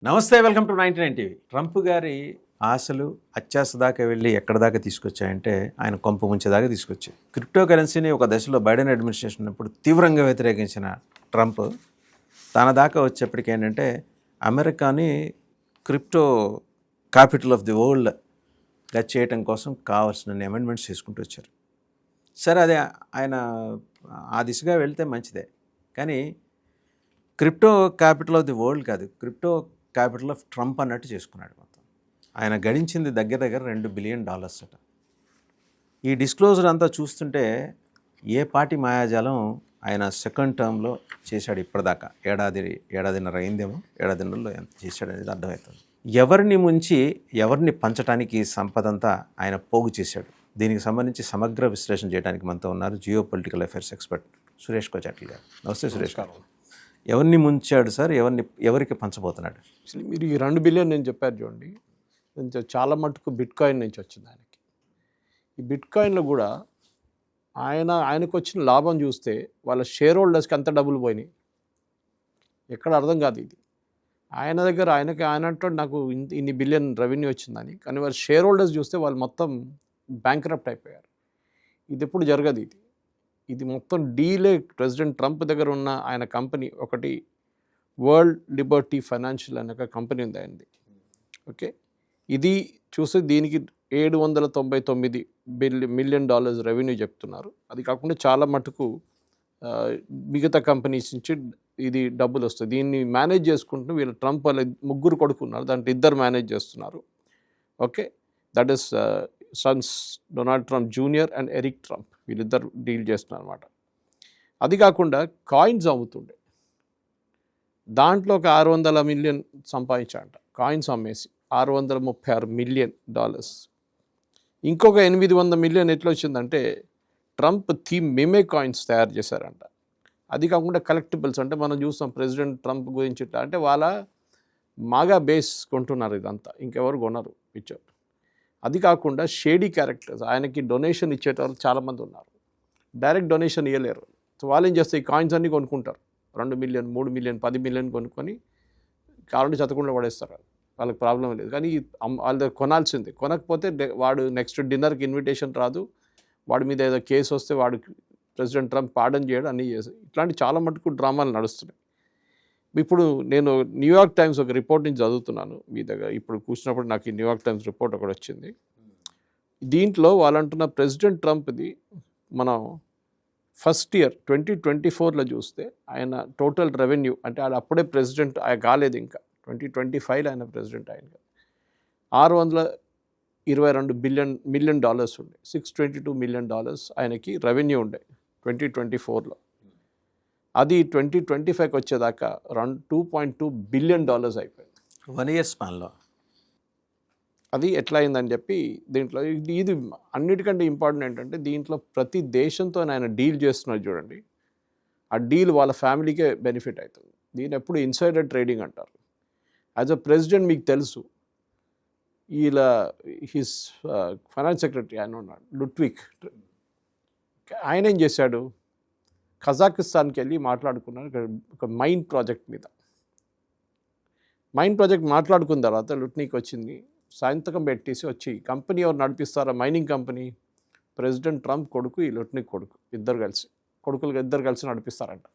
నమస్తే, welcome to 99 TV. Trump గారి ఆశలు అత్యాశ దాకా వెళ్ళి ఎక్కడ దాకా తీసుకొచ్చాయంటే ఆయన కొంప ముంచేదాకా తీసుకొచ్చాయి. క్రిప్టో కరెన్సీని ఒక దశలో బైడెన్ అడ్మినిస్ట్రేషన్ ఉన్నప్పుడు తీవ్రంగా వ్యతిరేకించిన ట్రంప్ తన దాకా వచ్చేప్పటికి ఏంటంటే అమెరికాని క్రిప్టో క్యాపిటల్ ఆఫ్ ది వరల్డ్గా చేయటం కోసం కావాల్సిన అమెండ్మెంట్స్ చేసుకుంటూ వచ్చారు. సరే, అదే ఆయన ఆ దిశగా వెళ్తే మంచిదే, కానీ crypto capital of the world కాదు, క్రిప్టో క్యాపిటల్ ఆఫ్ ట్రంప్ అన్నట్టు చేసుకున్నాడు. మొత్తం ఆయన గడించింది దగ్గర దగ్గర $2 బిలియన్ అట. ఈ డిస్క్లోజర్ అంతా చూస్తుంటే ఏ పార్టీ మాయాజాలం ఆయన సెకండ్ టర్మ్లో చేశాడు ఇప్పటిదాకా. ఏడాదిన్నర అయిందేమో, ఏడాదిన్నరలో ఎంత చేశాడు అనేది అర్థమవుతుంది. ఎవరిని ముంచి ఎవరిని పంచడానికి సంపదంతా ఆయన పోగు చేశాడు. దీనికి సంబంధించి సమగ్ర విశ్లేషణ చేయడానికి మనతో ఉన్నారు geo political affairs expert Suresh Kochatla గారు. నమస్తే సురేష్ గారు. ఎవరిని ముంచాడు సార్, ఎవరికి పంచబోతున్నాడు? మీరు ఈ 2 బిలియన్ నేను చెప్పారు చూడండి, చాలా మటుకు బిట్ కాయిన్ నుంచి వచ్చింది ఆయనకి. ఈ బిట్ కాయిన్లో కూడా ఆయనకు వచ్చిన లాభం చూస్తే వాళ్ళ షేర్ హోల్డర్స్కి అంత డబ్బులు పోయినాయి. ఎక్కడ అర్థం కాదు ఇది. ఆయన దగ్గర ఆయన అంటాడు నాకు ఇన్ని బిలియన్ రెవెన్యూ వచ్చిందని, కానీ వాళ్ళ షేర్ హోల్డర్స్ చూస్తే వాళ్ళు మొత్తం బ్యాంక్రప్ట్ అయిపోయారు. ఇది ఎప్పుడు జరగదు. ఇది మొత్తం డీలే. ప్రెసిడెంట్ ట్రంప్ దగ్గర ఉన్న ఆయన కంపెనీ ఒకటి వరల్డ్ లిబర్టీ ఫైనాన్షియల్ అనే ఒక కంపెనీ ఉంది ఆయనది. ఓకే, ఇది చూస్తే దీనికి $799 మిలియన్ రెవెన్యూ చెప్తున్నారు. అది కాకుండా చాలా మటుకు మిగతా కంపెనీస్ నుంచి ఇది డబ్బులు వస్తాయి. దీన్ని మేనేజ్ చేసుకుంటూ వీళ్ళు ట్రంప్ వాళ్ళ 3 కొడుకున్నారు, దాంట్లో 2 మేనేజ్ చేస్తున్నారు. Okay, that is sons Donald Trump junior and Eric Trump, వీళ్ళిద్దరు డీల్ చేస్తున్నారు అనమాట. అది కాకుండా కాయిన్స్ అమ్ముతుండే, దాంట్లో ఒక $600 మిలియన్ సంపాదించాడంట. కాయిన్స్ అమ్మేసి $636 మిలియన్. ఇంకొక $800 మిలియన్ ఎట్లా వచ్చిందంటే ట్రంప్ థీమ్ మేమే కాయిన్స్ తయారు చేశారంట. అది కాకుండా కలెక్టిబుల్స్, అంటే మనం చూస్తాం ప్రెసిడెంట్ ట్రంప్ గురించి అంటే వాళ్ళ మాగా బేస్ కొంటున్నారు ఇదంతా, ఇంకెవరు కొనరు పిక్చర్. అది కాకుండా షేడీ క్యారెక్టర్స్, ఆయనకి డొనేషన్ ఇచ్చేటప్పుడు చాలామంది ఉన్నారు, డైరెక్ట్ డొనేషన్ ఇవ్వలేరు. సో వాళ్ళు ఏం చేస్తే ఈ కాయిన్స్ అన్నీ కొనుక్కుంటారు, 2 మిలియన్ 3 మిలియన్ 10 మిలియన్ కొనుక్కొని కావాలంటే చదవకుండా పడేస్తారు. వాళ్ళకి ప్రాబ్లం లేదు, కానీ వాళ్ళ దగ్గర కొనాల్సిందే. కొనకపోతే వాడు నెక్స్ట్ డిన్నర్కి ఇన్విటేషన్ రాదు, వాడి మీద ఏదో కేసు వస్తే వాడు ప్రెసిడెంట్ ట్రంప్ పార్డన్ చేయడం అన్నీ చేసి, ఇట్లాంటి చాలా మటుకు డ్రామాలు నడుస్తున్నాయి. ఇప్పుడు నేను న్యూయార్క్ టైమ్స్ ఒక రిపోర్ట్ నుంచి చదువుతున్నాను మీ దగ్గర. ఇప్పుడు కూర్చున్నప్పుడు నాకు ఈ న్యూయార్క్ టైమ్స్ రిపోర్ట్ ఒకటి వచ్చింది. దీంట్లో వాళ్ళు అంటున్న ప్రెసిడెంట్ ట్రంప్ది మనం ఫస్ట్ ఇయర్ 2024లో చూస్తే ఆయన టోటల్ రెవెన్యూ, అంటే ఆయన అప్పుడే ప్రెసిడెంట్ ఆయన కాలేదు, ఇంకా 2025లో ఆయన ప్రెసిడెంట్ అయింది. $622 మిలియన్ ఉండే, $622 మిలియన్ ఆయనకి రెవెన్యూ ఉండే 2024లో. అది 2025కి వచ్చేదాకా 2.2 బిలియన్ అయిపోయింది 1 year స్పాన్లో. అది ఎట్లా అయిందని చెప్పి దీంట్లో ఇది అన్నిటికంటే ఇంపార్టెంట్ ఏంటంటే దీంట్లో ప్రతి దేశంతో ఆయన డీల్ చేస్తున్నారు చూడండి, ఆ డీల్ వాళ్ళ ఫ్యామిలీకే బెనిఫిట్ అవుతుంది. దీని ఎప్పుడు ఇన్సైడర్ ట్రేడింగ్ అంటారు. యాజ్ అ ప్రెసిడెంట్ మీకు తెలుసు, ఇలా హిస్ ఫైనాన్స్ సెక్రటరీ ఆయన ఉన్నాడు లుట్విక్, ఆయన ఏం చేశాడు, కజాకిస్తాన్కి వెళ్ళి మాట్లాడుకున్నారు ఒక మైన్ ప్రాజెక్ట్ మీద. మైన్ ప్రాజెక్ట్ మాట్లాడుకున్న తర్వాత లుట్నీకి వచ్చింది, సంతకం పెట్టేసి వచ్చి కంపెనీ ఎవరు నడిపిస్తారా, మైనింగ్ కంపెనీ ప్రెసిడెంట్ ట్రంప్ కొడుకు ఈ లుట్నిక్ కొడుకు ఇద్దరు కలిసి నడిపిస్తారంట.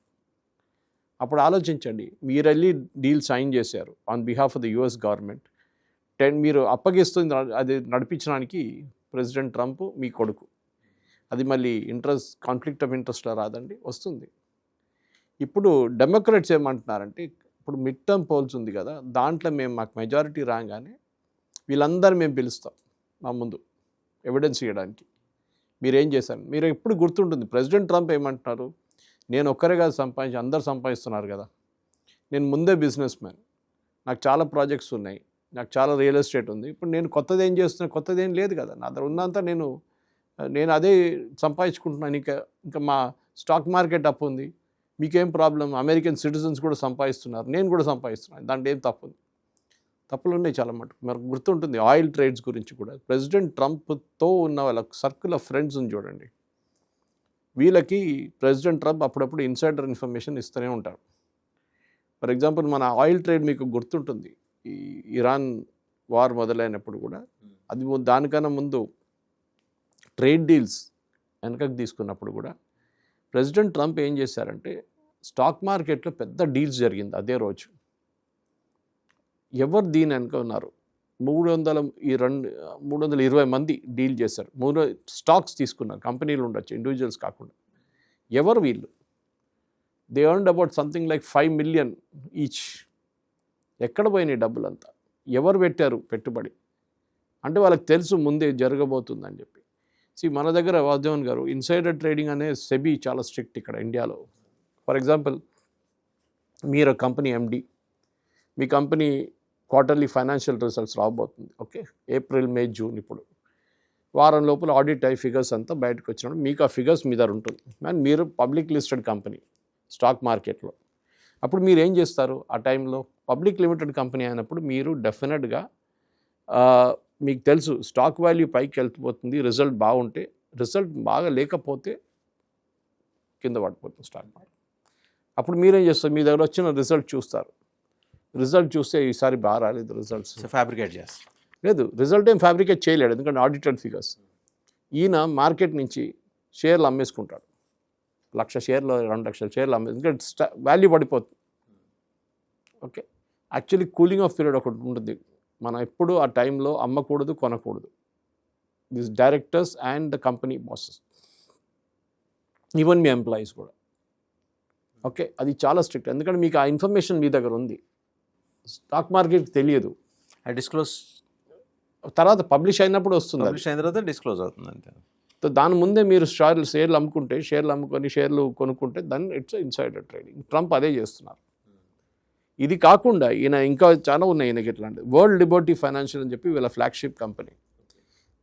అప్పుడు ఆలోచించండి, మీరు వెళ్ళి డీల్ సైన్ చేశారు on behalf of the US government. మీరు అప్పగిస్తుంది అది నడిపించడానికి ప్రెసిడెంట్ ట్రంప్ మీ కొడుకు. అది మళ్ళీ కాన్ఫ్లిక్ట్ ఆఫ్ ఇంట్రెస్ట్లో రాదండి, వస్తుంది. ఇప్పుడు డెమోక్రాట్స్ ఏమంటున్నారంటే, ఇప్పుడు మిడ్ టర్మ్ పోల్స్ ఉంది కదా, దాంట్లో మాకు మెజారిటీ రాగానే వీళ్ళందరూ మేము పిలుస్తాం మా ముందు ఎవిడెన్స్ ఇవ్వడానికి. మీరేం చేశారు, మీరు ఎప్పుడు గుర్తుంటుంది ప్రెసిడెంట్ ట్రంప్ ఏమంటున్నారు, నేను ఒక్కరే కాదు సంపాదించి, అందరు సంపాదిస్తున్నారు కదా, నేను ముందే బిజినెస్ మ్యాన్, నాకు చాలా ప్రాజెక్ట్స్ ఉన్నాయి, నాకు చాలా రియల్ ఎస్టేట్ ఉంది, ఇప్పుడు నేను కొత్తది ఏం చేస్తున్నా, కొత్తది ఏం లేదు కదా, నా దగ్గర ఉన్నంత నేను అదే సంపాదించుకుంటున్నాను. ఇంకా మా స్టాక్ మార్కెట్ అప్పు ఉంది, మీకేం ప్రాబ్లం, అమెరికన్ సిటిజన్స్ కూడా సంపాదిస్తున్నారు, నేను కూడా సంపాదిస్తున్నాను, దాంట్లో ఏం తప్పులు ఉన్నాయి చాలా మటుకు. మనకు గుర్తుంటుంది ఆయిల్ ట్రేడ్స్ గురించి కూడా. ప్రెసిడెంట్ ట్రంప్తో ఉన్న వాళ్ళ సర్కిల్ ఆఫ్ ఫ్రెండ్స్ని చూడండి, వీళ్ళకి ప్రెసిడెంట్ ట్రంప్ అప్పుడప్పుడు ఇన్సైడర్ ఇన్ఫర్మేషన్ ఇస్తూనే ఉంటారు. ఫర్ ఎగ్జాంపుల్ మన ఆయిల్ ట్రేడ్ మీకు గుర్తుంటుంది, ఈ ఇరాన్ వార్ మొదలైనప్పుడు కూడా అది దానికన్నా ముందు ట్రేడ్ డీల్స్ వెనకకు తీసుకున్నప్పుడు కూడా ప్రెసిడెంట్ ట్రంప్ ఏం చేశారంటే స్టాక్ మార్కెట్లో పెద్ద డీల్స్ జరిగింది అదే రోజు. ఎవరు దీని వెనక ఉన్నారు? 320 మంది డీల్ చేశారు. 3 స్టాక్స్ తీసుకున్నారు. కంపెనీలు ఉండొచ్చు, ఇండివిజువల్స్ కాకుండా. ఎవరు వీళ్ళు? They earned about something like 5 million each. ఎక్కడ పోయినాయి డబ్బులంతా? ఎవరు పెట్టారు పెట్టుబడి? అంటే వాళ్ళకి తెలుసు ముందే జరగబోతుందని చెప్పి. మన దగ్గర వాసుదేవన్ గారు ఇన్సైడర్ ట్రేడింగ్ అనే సెబీ చాలా స్ట్రిక్ట్ ఇక్కడ ఇండియాలో. ఫర్ ఎగ్జాంపుల్, మీరు కంపెనీ ఎండి, మీ కంపెనీ క్వార్టర్లీ ఫైనాన్షియల్ రిజల్ట్స్ రాబోతుంది. ఓకే, ఏప్రిల్, మే, జూన్. ఇప్పుడు వారం లోపల ఆడిట్ అయ్యి ఫిగర్స్ అంతా బయటకు వచ్చినప్పుడు మీకు ఆ ఫిగర్స్ మీ దగ్గర ఉంటుంది. అండ్ మీరు పబ్లిక్ లిస్టెడ్ కంపెనీ స్టాక్ మార్కెట్లో. అప్పుడు మీరు ఏం చేస్తారు? ఆ టైంలో పబ్లిక్ లిమిటెడ్ కంపెనీ అయినప్పుడు మీరు డెఫినెట్గా మీకు తెలుసు స్టాక్ వాల్యూ పైకి వెళ్ళిపోతుంది రిజల్ట్ బాగుంటే. రిజల్ట్ బాగా లేకపోతే కింద పడిపోతుంది స్టాక్ మార్కెట్. అప్పుడు మీరేం చేస్తారు? మీ దగ్గర వచ్చిన రిజల్ట్ చూస్తారు. రిజల్ట్ చూస్తే ఈసారి బాగా రాలేదు రిజల్ట్స్, ఫ్యాబ్రికేట్ చేస్తారు. లేదు, రిజల్ట్ ఏం ఫ్యాబ్రికేట్ చేయలేడు, ఎందుకంటే ఆడిటెడ్ ఫిగర్స్. ఈయన మార్కెట్ నుంచి షేర్లు అమ్మేసుకుంటాడు. 1,00,000 షేర్లు 2,00,000 షేర్లు ఎందుకంటే వాల్యూ పడిపోతుంది. Okay, actually cooling off period ఒకటి ఉంటుంది. మనం ఎప్పుడు ఆ టైంలో అమ్మకూడదు, కొనకూడదు. This directors and the company bosses, even మీ ఎంప్లాయీస్ కూడా. ఓకే, అది చాలా స్ట్రిక్ట్, ఎందుకంటే మీకు ఆ ఇన్ఫర్మేషన్ మీ దగ్గర ఉంది. స్టాక్ మార్కెట్కి తెలియదు. డిస్క్లోజ్ తర్వాత పబ్లిష్ అయినప్పుడు వస్తుంది. పబ్లిష్ అయిన తర్వాత డిస్క్లోజ్ అవుతుంది అంతే. దాని ముందే మీరు షేర్లు అమ్ముకుంటే, షేర్లు అమ్ముకొని షేర్లు కొనుక్కుంటే దాన్ని ఇట్స్ ఇన్సైడర్ ట్రేడింగ్. ట్రంప్ అదే చేస్తున్నారు. ఇది కాకుండా ఈయన ఇంకా చాలా ఉన్నాయి ఈయనకి. ఇట్లాంటి వరల్డ్ లిబర్టీ ఫైనాన్షియల్ అని చెప్పి వీళ్ళ ఫ్లాగ్షిప్ కంపెనీ.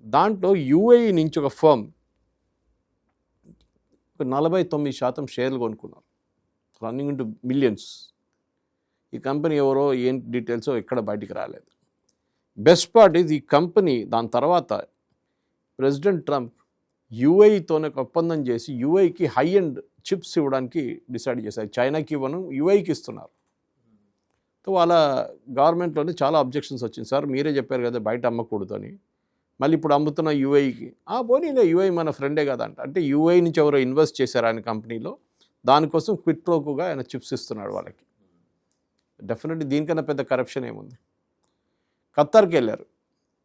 దాంట్లో యూఏఈ నుంచి ఒక ఫర్మ్ 49% షేర్లు కొనుక్కున్నారు, రన్నింగ్ ఇంటూ మిలియన్స్. ఈ కంపెనీ ఎవరో ఏం డీటెయిల్సో ఎక్కడ బయటికి రాలేదు. బెస్ట్ పార్ట్ ఈజ్ ఈ కంపెనీ దాని తర్వాత ప్రెసిడెంట్ ట్రంప్ యూఏఈతోనే ఒక ఒప్పందం చేసి యూఏఈకి హై ఎండ్ చిప్స్ ఇవ్వడానికి డిసైడ్ చేశారు. చైనాకి ఇవ్వను, యూఏఈకి ఇస్తున్నారు. సో వాళ్ళ గవర్నమెంట్లోనే చాలా అబ్జెక్షన్స్ వచ్చింది. సార్ మీరే చెప్పారు కదా బయట అమ్మకూడదు అని, మళ్ళీ ఇప్పుడు అమ్ముతున్న యూఏఈకి. పోనీలే, యూఏఈ మన ఫ్రెండే కదా అంటే యూఏఈ నుంచి ఎవరో ఇన్వెస్ట్ చేశారు ఆయన కంపెనీలో, దానికోసం క్విట్ ప్రోకోగా ఆయన చిప్స్ ఇస్తున్నాడు వాళ్ళకి. డెఫినెట్లీ దీనికన్నా పెద్ద కరప్షన్ ఏముంది? ఖత్తర్కి వెళ్ళారు.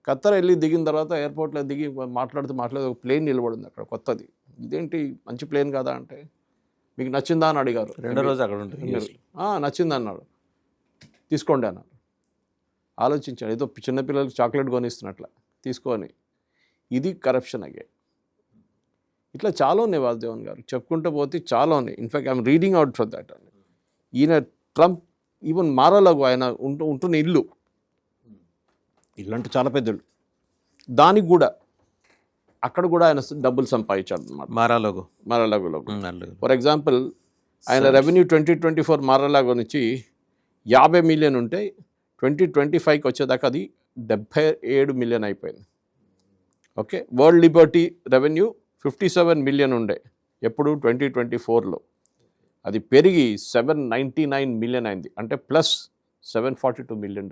ఖత్తర్ వెళ్ళి దిగిన తర్వాత ఎయిర్పోర్ట్లో దిగి మాట్లాడుతూ ఒక ప్లేన్ నిలబడింది అక్కడ కొత్తది. ఇదేంటి మంచి ప్లేన్ కదా అంటే, మీకు నచ్చిందా అని అడిగారు. 2వ రోజు అక్కడ ఉంటుంది. నచ్చింది అన్నాడు. తీసుకోండి అన్నారు. ఆలోచించాడు, ఏదో చిన్నపిల్లలకి చాక్లెట్ కొనిస్తున్నట్ల తీసుకొని. ఇది కరప్షన్ అగైన్. ఇట్లా చాలా ఉన్నాయి వాసుదేవన్ గారు, చెప్పుకుంటూ పోతే చాలా ఉన్నాయి. In fact I'm reading out for that అండి. ఈయన ట్రంప్ ఈవెన్ మారాలాగో ఆయన ఉంటున్న ఇల్లు అంటే చాలా పెద్ద ఇల్లు, దానికి కూడా అక్కడ కూడా ఆయన డబ్బులు సంపాదించాడు అన్నమాట. మారాలాగోలో. ఫర్ ఎగ్జాంపుల్, ఆయన రెవెన్యూ 2024 మారాలాగో నుంచి 50 million ఉంటే 2025కి వచ్చేదాకా అది 77 million అయిపోయింది. Okay, world Liberty revenue 57 million ఉండే ఎప్పుడు 2024లో, అది పెరిగి 799 million అయింది. అంటే ప్లస్ $742 million.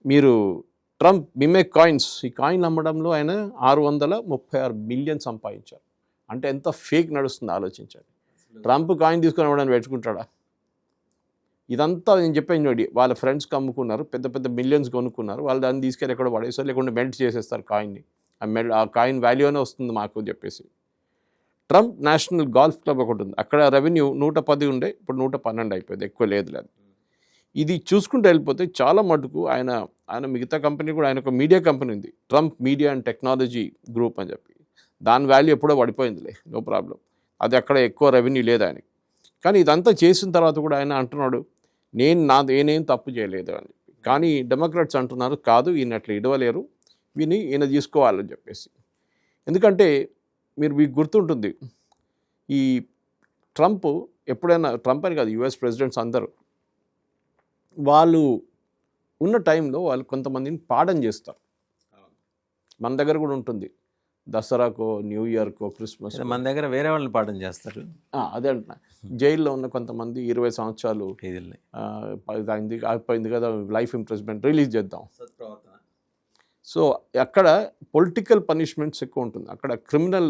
మీరు ట్రంప్ మిమెక్ కాయిన్స్, ఈ కాయిన్ అమ్మడంలో ఆయన 636 million సంపాదించారు. అంటే ఎంత ఫేక్ నడుస్తుందో ఆలోచించండి. ట్రంప్ కాయిన్ తీసుకొని అవ్వడానికి పెట్టుకుంటాడా? ఇదంతా నేను చెప్పాను చూడండి, వాళ్ళ ఫ్రెండ్స్కి అమ్ముకున్నారు, పెద్ద పెద్ద మిలియన్స్ కొనుక్కున్నారు. వాళ్ళు దాన్ని తీసుకెళ్ళి ఎక్కడ పడేస్తారు, లేకుంటే మెల్ట్ చేసేస్తారు కాయిన్ని. ఆ కాయిన్ వాల్యూనే వస్తుంది మాకు చెప్పేసి. ట్రంప్ నేషనల్ గోల్ఫ్ క్లబ్ ఒకటి ఉంది, అక్కడ రెవెన్యూ 110 ఉండే, ఇప్పుడు 112 అయిపోయింది, ఎక్కువ లేదు. ఇది చూసుకుంటూ వెళ్ళిపోతే చాలా మటుకు ఆయన మిగతా కంపెనీ కూడా, ఆయన ఒక మీడియా కంపెనీ ఉంది, Trump media and technology group అని చెప్పి. దాని వాల్యూ ఎప్పుడో పడిపోయిందిలే, నో ప్రాబ్లం. అది అక్కడ ఎక్కువ రెవెన్యూ లేదు ఆయనకి. కానీ ఇదంతా చేసిన తర్వాత కూడా ఆయన అంటున్నాడు, నేనేం తప్పు చేయలేదు అని. కానీ డెమోక్రాట్స్ అంటున్నారు, కాదు ఈయన అట్లా ఇడవలేరు, ఈయన తీసుకోవాలని చెప్పేసి. ఎందుకంటే మీకు గుర్తుంటుంది, ఈ ట్రంప్ ఎప్పుడైనా, ట్రంప్ అని కాదు, యుఎస్ ప్రెసిడెంట్స్ అందరూ వాళ్ళు ఉన్న టైంలో వాళ్ళు కొంతమందిని పాడన్ చేస్తారు. మన దగ్గర కూడా ఉంటుంది, దసరాకో న్యూ ఇయర్కో క్రిస్మస్ మన దగ్గర వేరే వాళ్ళని పాఠం చేస్తారు అదే అంటున్నా. జైల్లో ఉన్న కొంతమంది 20 సంవత్సరాలు ఖైదీల్ని. అయిపోయింది కదా, లైఫ్ ఇంప్రెస్మెంట్ రిలీజ్ చేద్దాం. సో అక్కడ పొలిటికల్ పనిష్మెంట్స్ ఎక్కువ ఉంటుంది. అక్కడ క్రిమినల్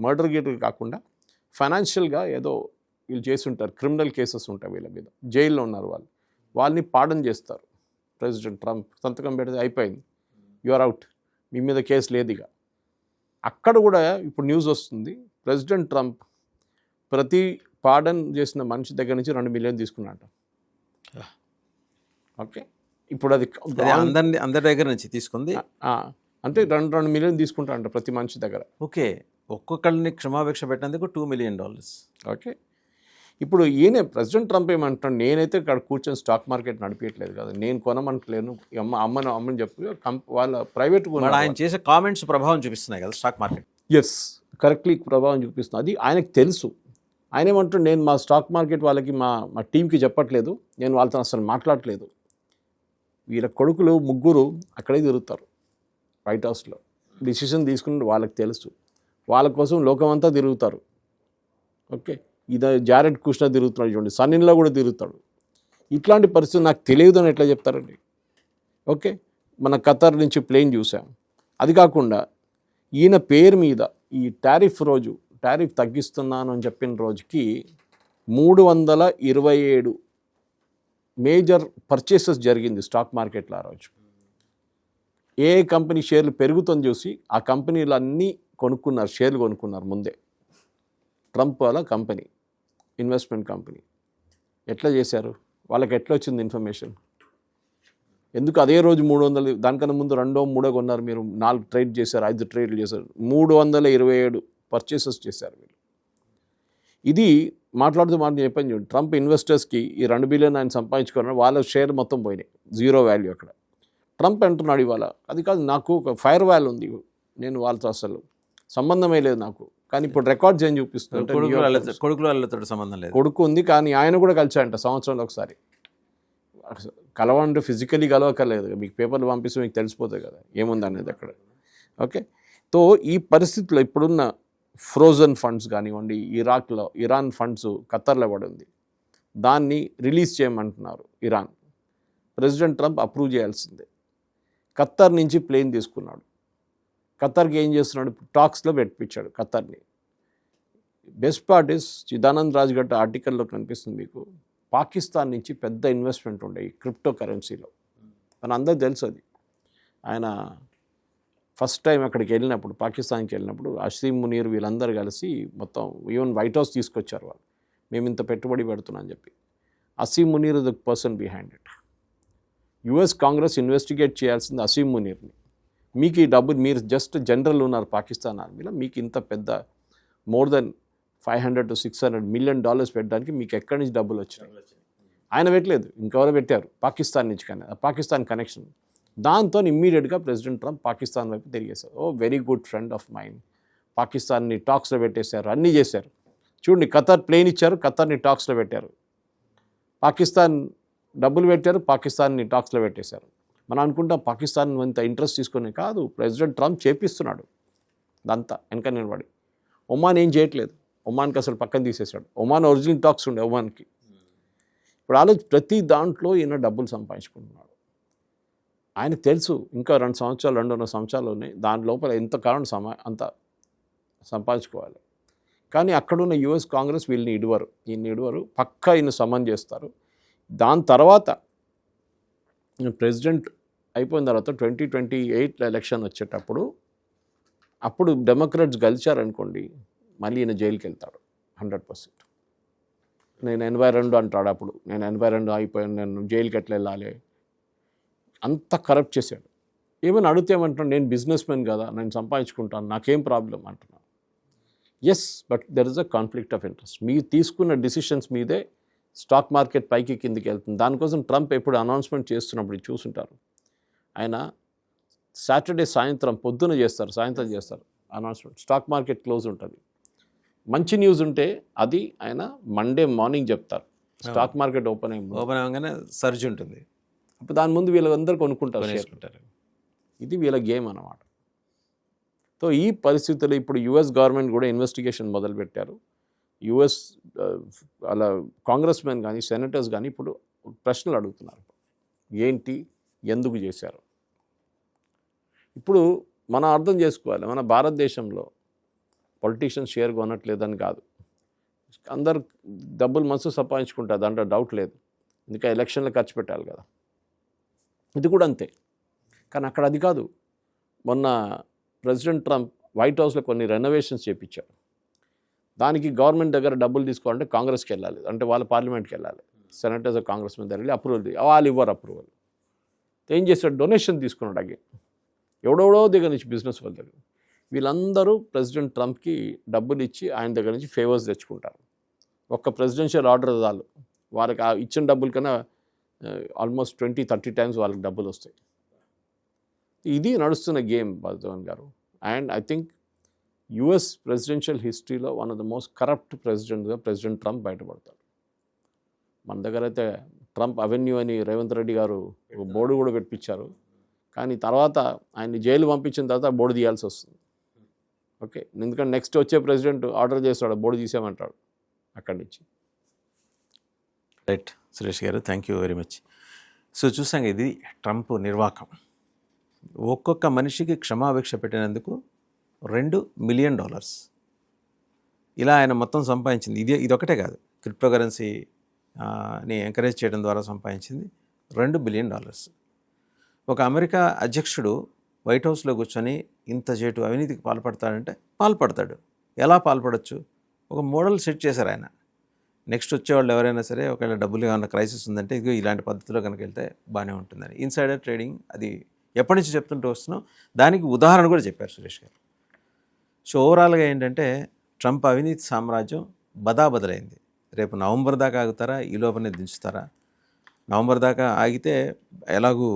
మర్డర్ గేటర్ కాకుండా ఫైనాన్షియల్గా ఏదో వీళ్ళు చేసి ఉంటారు, క్రిమినల్ కేసెస్ ఉంటాయి వీళ్ళ మీద, జైల్లో ఉన్నారు వాళ్ళని పార్డన్ చేస్తారు. ప్రెసిడెంట్ ట్రంప్ సంతకం పెడితే అయిపోయింది, యు ఆర్ అవుట్, మీ మీద కేసు లేదు ఇక. అక్కడ కూడా ఇప్పుడు న్యూస్ వస్తుంది, ప్రెసిడెంట్ ట్రంప్ ప్రతి పార్డన్ చేసిన మనిషి దగ్గర నుంచి 2 మిలియన్ తీసుకున్నట్ట. ఓకే, ఇప్పుడు అది అందరి దగ్గర నుంచి తీసుకుంది అంటే 2 మిలియన్ తీసుకుంటా అంట ప్రతి మనిషి దగ్గర. ఓకే, ఒక్కొక్కరిని క్షమాభిక్ష పెట్టినందుకు $2 million. ఓకే, ఇప్పుడు ఈయన ప్రెసిడెంట్ ట్రంప్ ఏమంటాడు, నేనైతే ఇక్కడ కూర్చొని స్టాక్ మార్కెట్ నడిపించట్లేదు కదా, నేను కొనమంటలేను, అమ్మని చెప్పి వాళ్ళ ప్రైవేట్ ఆయన చేసే కామెంట్స్ ప్రభావం చూపిస్తున్నాయి కదా స్టాక్ మార్కెట్. ఎస్, కరెక్ట్లీ ప్రభావం చూపిస్తుంది. అది ఆయనకు తెలుసు. ఆయన ఏమంటాడు, నేను మా స్టాక్ మార్కెట్ వాళ్ళకి మా టీంకి చెప్పట్లేదు, నేను వాళ్ళతో అసలు మాట్లాడట్లేదు. వీళ్ళ కొడుకులు 3 అక్కడే తిరుగుతారు వైట్ హౌస్లో, డిసిషన్ తీసుకుని వాళ్ళకి తెలుసు, వాళ్ళ కోసం లోకమంతా తిరుగుతారు. ఓకే, ఇది జారెడ్ కుష్నర్ తిరుగుతున్నాడు చూడండి, సన్నిన్లో కూడా తిరుగుతాడు. ఇట్లాంటి పరిస్థితి నాకు తెలియదు అని ఎట్లా చెప్తారండి. ఓకే, మన ఖతర్ నుంచి ప్లేన్ చూసాం. అది కాకుండా ఈయన పేరు మీద ఈ టారిఫ్ తగ్గిస్తున్నాను అని చెప్పిన రోజుకి 327 మేజర్ పర్చేసెస్ జరిగింది స్టాక్ మార్కెట్లో ఆ రోజు. ఏ కంపెనీ షేర్లు పెరుగుతుంది చూసి ఆ కంపెనీలు అన్నీ కొనుక్కున్నారు, షేర్లు కొనుక్కున్నారు ముందే. ట్రంప్ వాళ్ళ కంపెనీ, ఇన్వెస్ట్మెంట్ కంపెనీ. ఎట్లా చేశారు, వాళ్ళకి ఎట్లా వచ్చింది ఇన్ఫర్మేషన్? ఎందుకు అదే రోజు 300, దానికన్నా ముందు 2, 3 కొన్నారు, మీరు 4 ట్రేడ్ చేశారు, 5 ట్రేడ్లు చేశారు, 327 పర్చేసెస్ చేశారు వీళ్ళు. ఇది మాట్లాడుతూ చెప్పాను చూడండి, ట్రంప్ ఇన్వెస్టర్స్కి ఈ 2 బిలియన్ ఆయన సంపాదించుకున్నారు, వాళ్ళ షేర్ మొత్తం పోయినాయి, 0 వాల్యూ అక్కడ. ట్రంప్ అంటున్నాడు ఇవాళ, అది కాదు నాకు ఒక ఫైర్ వాల్ ఉంది, నేను వాళ్ళతో అసలు సంబంధమే లేదు నాకు, కానీ ఇప్పుడు రికార్డ్స్ ఏం చూపిస్తున్నాడు, కొడుకులు వాళ్ళతో సంబంధం లేదు, కొడుకు ఉంది కానీ ఆయన కూడా కలిసాడంట సంవత్సరంలో ఒకసారి. కలవంటే ఫిజికలీ కలవక్కర్లేదు, మీకు పేపర్లు పంపిస్తే మీకు తెలిసిపోతుంది కదా ఏముంది అనేది అక్కడ. ఓకే, తో ఈ పరిస్థితిలో ఇప్పుడున్న ఫ్రోజన్ ఫండ్స్ కానివ్వండి, ఇరాన్ ఫండ్స్ ఖతర్లో పడి ఉంది, దాన్ని రిలీజ్ చేయమంటున్నారు ఇరాన్. ప్రెసిడెంట్ ట్రంప్ అప్రూవ్ చేయాల్సిందే. ఖతర్ నుంచి ప్లేన్ తీసుకున్నాడు, ఖతర్కి ఏం చేస్తున్నాడు, టాక్స్లో పెట్టించాడు ఖతర్ని. బెస్ట్ పార్ట్ ఇస్ చిదానంద్ రాజ్గట్ ఆర్టికల్లో కనిపిస్తుంది మీకు, పాకిస్తాన్ నుంచి పెద్ద ఇన్వెస్ట్మెంట్ ఉండే ఈ క్రిప్టో కరెన్సీలో, మన అందరికి తెలుసు అది. ఆయన ఫస్ట్ టైం అక్కడికి వెళ్ళినప్పుడు, పాకిస్తాన్కి వెళ్ళినప్పుడు అసీం మునీర్ వీళ్ళందరూ కలిసి మొత్తం ఈవెన్ వైట్ హౌస్ తీసుకొచ్చారు వాళ్ళు, మేము ఇంత పెట్టుబడి పెడుతున్నాం అని చెప్పి. Asim Munir the person behind it. US Congress investigate చేయాల్సింది అసీం మునీర్ని. మీకు ఈ డబ్బు, మీరు జస్ట్ జనరల్ ఉన్నారు పాకిస్తాన్ ఆర్మీలో, మీకు ఇంత పెద్ద మోర్ దెన్ $500 to $600 million పెట్టడానికి మీకు ఎక్కడి నుంచి డబ్బులు వచ్చినాయి? ఆయన పెట్టలేదు, ఇంకెవరో పెట్టారు పాకిస్తాన్ నుంచి. కానీ పాకిస్తాన్ కనెక్షన్, దాంతో ఇమ్మీడియట్గా ప్రెసిడెంట్ ట్రంప్ పాకిస్తాన్ వైపు తిరిగేశారు. ఓ very good friend of mine, పాకిస్తాన్ని టాక్స్లో పెట్టేశారు, అన్నీ చేశారు. చూడండి, ఖతర్ ప్లేన్ ఇచ్చారు, ఖతర్ని టాక్స్లో పెట్టారు, పాకిస్తాన్ డబ్బులు పెట్టారు, పాకిస్తాన్ని టాక్స్లో పెట్టేశారు. మనం అనుకుంటాం పాకిస్తాన్ అంత ఇంట్రెస్ట్ తీసుకొని, కాదు, ప్రెసిడెంట్ ట్రంప్ చేపిస్తున్నాడు అదంతా వెనక నిలబడి. ఒమాన్ ఏం చేయట్లేదు, ఒమాన్కి అసలు పక్కన తీసేశాడు. ఒమాన్ ఒరిజినల్ టాక్స్ ఉండే ఒమాన్కి. ఇప్పుడు ఆలోచి ప్రతి దాంట్లో ఈయన డబ్బులు సంపాదించుకుంటున్నాడు. ఆయనకు తెలుసు ఇంకా 2 సంవత్సరాలు 2.5 సంవత్సరాలు ఉన్నాయి, దాని లోపల ఎంత కారణం అంత సంపాదించుకోవాలి. కానీ అక్కడున్న యుఎస్ కాంగ్రెస్ వీళ్ళని ఇడవరు, పక్కా ఈయన సమన్ చేస్తారు. దాని తర్వాత ప్రెసిడెంట్ అయిపోయిన తర్వాత 2028 ఎలక్షన్ వచ్చేటప్పుడు, అప్పుడు డెమోక్రాట్స్ గెలిచారనుకోండి, మళ్ళీ ఈయన జైలుకి వెళ్తాడు 100%. నేను 82 అంటాడు, అప్పుడు నేను 82 అయిపోయాను, నేను జైలుకి ఎట్లా వెళ్ళాలి, అంత కరప్ట్ చేశాడు. ఏమైనా అడిగితే ఏమంటున్నాడు, నేను బిజినెస్ మ్యాన్ కదా, నేను సంపాదించుకుంటాను, నాకేం ప్రాబ్లం అంటున్నాను. Yes, but there is a conflict of interest. మీరు తీసుకున్న డిసిషన్స్ మీదే స్టాక్ మార్కెట్ పైకి కిందికి వెళ్తుంది. దానికోసం ట్రంప్ ఎప్పుడు అనౌన్స్మెంట్ చేస్తున్నప్పుడు చూసుంటారు, ఆయన సాటర్డే పొద్దున చేస్తారు, సాయంత్రం చేస్తారు అనౌన్స్మెంట్, స్టాక్ మార్కెట్ క్లోజ్ ఉంటుంది. మంచి న్యూస్ ఉంటే అది ఆయన మండే మార్నింగ్ చెప్తారు, స్టాక్ మార్కెట్ ఓపెన్ అవ్వగానే సర్జ్ ఉంటుంది, అప్పుడు దాని ముందు వీళ్ళందరూ కొనుక్కుంటారు. ఇది వీళ్ళ గేమ్ అన్నమాట. సో ఈ పరిస్థితుల్లో ఇప్పుడు యుఎస్ గవర్నమెంట్ కూడా ఇన్వెస్టిగేషన్ మొదలుపెట్టారు. యుఎస్ అలా కాంగ్రెస్ మెన్ కానీ సెనేటర్స్ కానీ ఇప్పుడు ప్రశ్నలు అడుగుతున్నారు. ఏంటి, ఎందుకు చేశారు? ఇప్పుడు మనం అర్థం చేసుకోవాలి, మన భారతదేశంలో పొలిటీషియన్స్ షేర్ కొనట్లేదని కాదు, అందరు డబ్బులు మనసు సంపాదించుకుంటారు, దాంట్లో డౌట్ లేదు. ఇంకా ఎలక్షన్లో ఖర్చు పెట్టాలి కదా, ఇది కూడా అంతే. కానీ అక్కడ అది కాదు. మొన్న ప్రెసిడెంట్ ట్రంప్ వైట్ హౌస్లో కొన్ని రెనోవేషన్స్ చేయించారు. దానికి గవర్నమెంట్ దగ్గర డబ్బులు తీసుకోవాలంటే కాంగ్రెస్కి వెళ్ళాలి, అంటే వాళ్ళ పార్లమెంట్కి వెళ్ళాలి, సెనేటర్స్ కాంగ్రెస్ మీద వెళ్ళి అప్రూవల్, వాళ్ళు ఇవ్వరు అప్రూవల్. ఏం చేశాడు, డొనేషన్ తీసుకున్నాడు. అగే ఎవడెవడో దగ్గర నుంచి బిజినెస్ వాళ్ళ దగ్గర, వీళ్ళందరూ ప్రెసిడెంట్ ట్రంప్కి డబ్బులు ఇచ్చి ఆయన దగ్గర నుంచి ఫేవర్స్ తెచ్చుకుంటారు. ఒక్క ప్రెసిడెన్షియల్ ఆర్డర్ చాలు వాళ్ళకి ఇచ్చిన డబ్బుల కన్నా ఆల్మోస్ట్ 20-30 టైమ్స్ వాళ్ళకి డబ్బులు వస్తాయి. ఇది నడుస్తున్న గేమ్ బర్ధవన్ గారు. And I think US presidential హిస్టరీలో one of the most corrupt ప్రెసిడెంట్గా ప్రెసిడెంట్ ట్రంప్ బయటపడతాడు. మన దగ్గర అయితే ట్రంప్ అవెన్యూ అని రేవంత్ రెడ్డి గారు ఒక బోర్డు కూడా పెట్టించారు. కానీ తర్వాత ఆయన్ని జైలు పంపించిన తర్వాత బోర్డు తీయాల్సి వస్తుంది. ఓకే, ఎందుకంటే నెక్స్ట్ వచ్చే ప్రెసిడెంట్ ఆర్డర్ చేస్తాడు, బోర్డు తీసేయమంటాడు అక్కడి నుంచి. రైట్ సురేష్ గారు, thank you very much. So చూసాం, ఇది ట్రంప్ నిర్వాకం. ఒక్కొక్క మనిషికి క్షమాభిక్ష పెట్టినందుకు $2 మిలియన్. ఇలా ఆయన మొత్తం సంపాదించింది. ఇదొకటే కాదు, క్రిప్టోకరెన్సీని ఎంకరేజ్ చేయడం ద్వారా సంపాదించింది $2 బిలియన్. ఒక అమెరికా అధ్యక్షుడు వైట్ హౌస్లో కూర్చొని ఇంత చేటు అవినీతికి పాల్పడతాడంటే పాల్పడతాడు. ఎలా పాల్పడచ్చు? ఒక మోడల్ సెట్ చేశారు ఆయన. నెక్స్ట్ వచ్చేవాళ్ళు ఎవరైనా సరే ఒకవేళ డబ్బులు ఏమన్నా క్రైసిస్ ఉందంటే ఇదిగో ఇలాంటి పద్ధతిలో కనుక వెళ్తే బాగానే ఉంటుందని. ఇన్సైడర్ ట్రేడింగ్ అది ఎప్పటి నుంచి చెప్తుంటూ వస్తున్నాం, దానికి ఉదాహరణ కూడా చెప్పారు సురేష్ గారు. సో ఓవరాల్గా ఏంటంటే ట్రంప్ అవినీతి సామ్రాజ్యం బదాబదలైంది. రేపు నవంబర్ దాకా ఆగుతారా, ఈ లోపలనే దించుతారా? నవంబర్ దాకా ఆగితే ఎలాగూ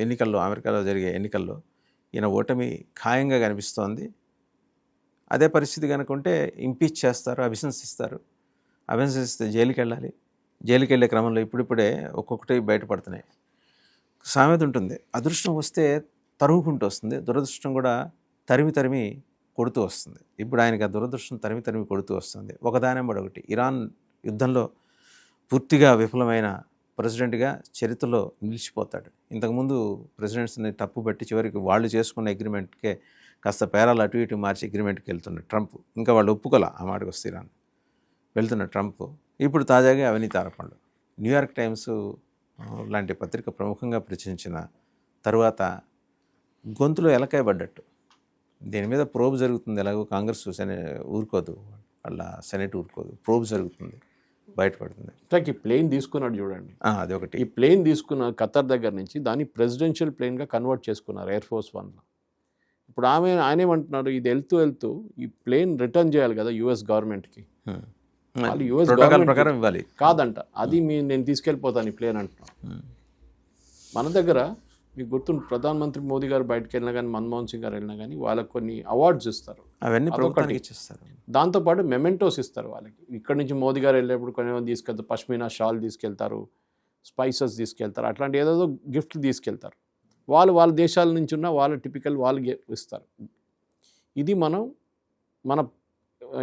ఎన్నికల్లో, అమెరికాలో జరిగే ఎన్నికల్లో ఈయన ఓటమి ఖాయంగా కనిపిస్తోంది. అదే పరిస్థితి కనుకుంటే ఇంపీచ్ చేస్తారు, అభిశంసిస్తారు. అభిశంసిస్తే జైలుకి వెళ్ళాలి. జైలుకి వెళ్ళే క్రమంలో ఇప్పుడిప్పుడే ఒక్కొక్కటి బయటపడుతున్నాయి. సామెత ఉంటుంది, అదృష్టం వస్తే తరుగుకుంటూ వస్తుంది, దురదృష్టం కూడా తరిమి కొడుతూ వస్తుంది. ఇప్పుడు ఆయనకి ఆ దురదృష్టం తరిమి కొడుతూ వస్తుంది. ఒకదానెంబడి ఒకటి. ఇరాన్ యుద్ధంలో పూర్తిగా విఫలమైన ప్రెసిడెంట్గా చరిత్రలో నిలిచిపోతాడు. ఇంతకుముందు ప్రెసిడెంట్స్ని తప్పుబట్టి చివరికి వాళ్ళు చేసుకున్న అగ్రిమెంట్కే కాస్త పేరాలు అటు ఇటు మార్చి అగ్రిమెంట్కి వెళ్తున్నాడు ట్రంప్. ఇంకా వాళ్ళు ఒప్పుకోలే ఆ మాటకు వస్తే ఇరాన్ వెళ్తున్న ట్రంప్. ఇప్పుడు తాజాగా అవినీతి ఆరోపణలు. న్యూయార్క్ టైమ్స్ లాంటి పత్రిక ప్రముఖంగా ప్రచురించిన తరువాత గొంతులో ఎలకాయ పడ్డట్టు దీని మీద ప్రోబ్ జరుగుతుంది. ఎలాగో కాంగ్రెస్ ఊరుకోదు, వాళ్ళ సెనెట్ ఊరుకోదు, ప్రోబ్ జరుగుతుంది, బయటపడుతుంది. ఈ ప్లేన్ తీసుకున్నాడు చూడండి, అది ఒకటి. ఈ ప్లేన్ తీసుకున్న ఖతర్ దగ్గర నుంచి దాన్ని ప్రెసిడెన్షియల్ ప్లేన్గా కన్వర్ట్ చేసుకున్నారు ఎయిర్ ఫోర్స్ 1లో. ఇప్పుడు ఆయన ఏమంటున్నారు, ఇది వెళ్తూ ఈ ప్లేన్ రిటర్న్ చేయాలి కదా యుఎస్ గవర్నమెంట్కి. వాళ్ళు యుఎస్ ప్రోటోకాల్ ప్రకారం ఇవ్వాలి. కాదంట, అది నేను తీసుకెళ్ళిపోతాను ఈ ప్లేన్ అంటున్నాను. మన దగ్గర మీకు గుర్తుంటుంది, ప్రధానమంత్రి మోదీ గారు బయటకు వెళ్ళినా కానీ, మన్మోహన్ సింగ్ గారు వెళ్ళినా కానీ వాళ్ళకి కొన్ని అవార్డ్స్ ఇస్తారు, అవన్నీ ప్రభుత్వానికి ఇచ్చేస్తారు. దాంతోపాటు మెమెంటోస్ ఇస్తారు వాళ్ళకి. ఇక్కడ నుంచి మోదీ గారు వెళ్ళేప్పుడు కొన్ని తీసుకెళ్తారు, పష్మీనా షాల్ తీసుకెళ్తారు, స్పైసెస్ తీసుకెళ్తారు, అట్లాంటి ఏదేదో గిఫ్ట్లు తీసుకెళ్తారు. వాళ్ళ దేశాల నుంచి ఉన్న వాళ్ళ టిపికల్ వాళ్ళకి ఇస్తారు. ఇది మన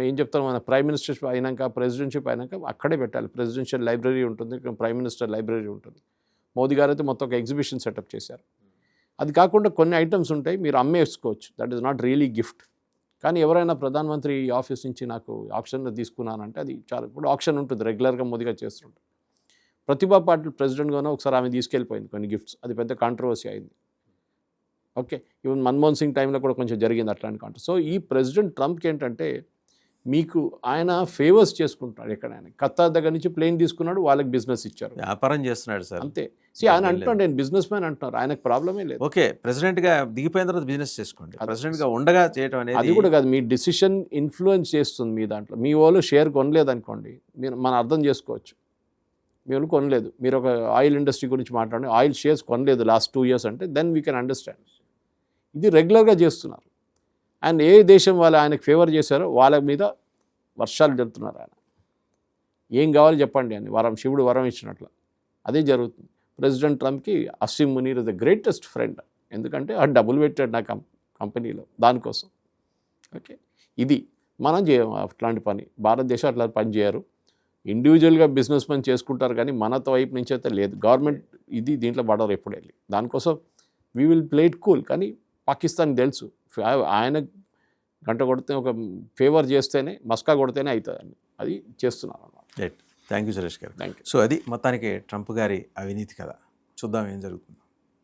ఏం చెప్తారు, మన ప్రైమ్ మినిస్టర్షిప్ అయినాక, ప్రెసిడెంట్షిప్ అయినాక అక్కడే పెట్టాలి. ప్రెసిడెన్షియల్ లైబ్రరీ ఉంటుంది, ప్రైమ్ మినిస్టర్ లైబ్రరీ ఉంటుంది. మోదీ గారు అయితే మొత్తం ఒక ఎగ్జిబిషన్ సెటప్ చేశారు. అది కాకుండా కొన్ని ఐటమ్స్ ఉంటాయి మీరు అమ్మేసుకోవచ్చు, that is not really gift. కానీ ఎవరైనా ప్రధానమంత్రి ఆఫీస్ నుంచి నాకు ఆప్షన్లో తీసుకున్నానంటే అది చాలా, ఇప్పుడు ఆప్షన్ ఉంటుంది రెగ్యులర్గా మోదీ గారు చేస్తుంటారు. ప్రతిభా పాటిల్ ప్రెసిడెంట్గానే ఒకసారి ఆమె తీసుకెళ్ళిపోయింది కొన్ని గిఫ్ట్స్, అది పెద్ద కాంట్రవర్సీ అయింది. ఓకే, ఈవెన్ మన్మోహన్ సింగ్ టైంలో కూడా కొంచెం జరిగింది అట్లాంటి కాంట్రవర్సీ. సో ఈ ప్రెసిడెంట్ ట్రంప్కి ఏంటంటే మీకు ఆయన ఫేవర్స్ చేసుకుంటున్నాడు. ఎక్కడైనా ఖతార్ దగ్గర నుంచి ప్లేన్ తీసుకున్నాడు, వాళ్ళకి బిజినెస్ ఇచ్చారు, వ్యాపారం చేస్తున్నాడు సార్. అంతే. ఆయన అంటున్నాడు నేను బిజినెస్ మ్యాన్ అంటున్నారు, ఆయనకు ప్రాబ్లమే లేదు. ఓకే, ప్రెసిడెంట్గా దిగిపోయిన తర్వాత బిజినెస్ చేసుకోండి. ప్రెసిడెంట్గా ఉండగా చేయడం అనేది అది కూడా కాదు, మీ డిసిషన్ ఇన్ఫ్లుయెన్స్ చేస్తుంది మీ దాంట్లో. మీ వాళ్ళు షేర్ కొనలేదు అనుకోండి, మనం అర్థం చేసుకోవచ్చు. మీ వాళ్ళు కొనలేదు, మీరు ఒక ఆయిల్ ఇండస్ట్రీ గురించి మాట్లాడండి, ఆయిల్ షేర్స్ కొనలేదు లాస్ట్ 2 years అంటే దెన్ వీ కెన్ అండర్స్టాండ్. ఇది రెగ్యులర్గా చేస్తున్నారు. అండ్ ఏ దేశం వాళ్ళు ఆయనకు ఫేవర్ చేశారో వాళ్ళ మీద వర్షాలు జరుగుతున్నారు. ఆయన ఏం కావాలి చెప్పండి అని శివుడు వరం ఇచ్చినట్లు అదే జరుగుతుంది. ప్రెసిడెంట్ ట్రంప్కి Asim Munir is the greatest friend. ఎందుకంటే ఆ డబ్బులు పెట్టాడు నా కంపెనీలో దానికోసం. ఓకే, ఇది మనం చేయం అట్లాంటి పని. భారతదేశం అట్లా పని చేయరు. ఇండివిజువల్గా బిజినెస్ మెన్ చేసుకుంటారు కానీ మనతో వైపు నుంచి అయితే లేదు. గవర్నమెంట్ ఇది దీంట్లో పడరు ఎప్పుడు వెళ్ళి. దానికోసం we will play it cool. కానీ పాకిస్తాన్ తెలుసు ఆయన గంట కొడితే ఒక ఫేవర్ చేస్తేనే మస్కా కొడితేనే అవుతుందండి. అది చేస్తున్నారు అన్నమాట. రైట్. థ్యాంక్ యూ సురేష్ గారు. Thank you. సో అది మొత్తానికి ట్రంప్ గారి అవినీతి కథ. చూద్దాం ఏం జరుగుతుంది.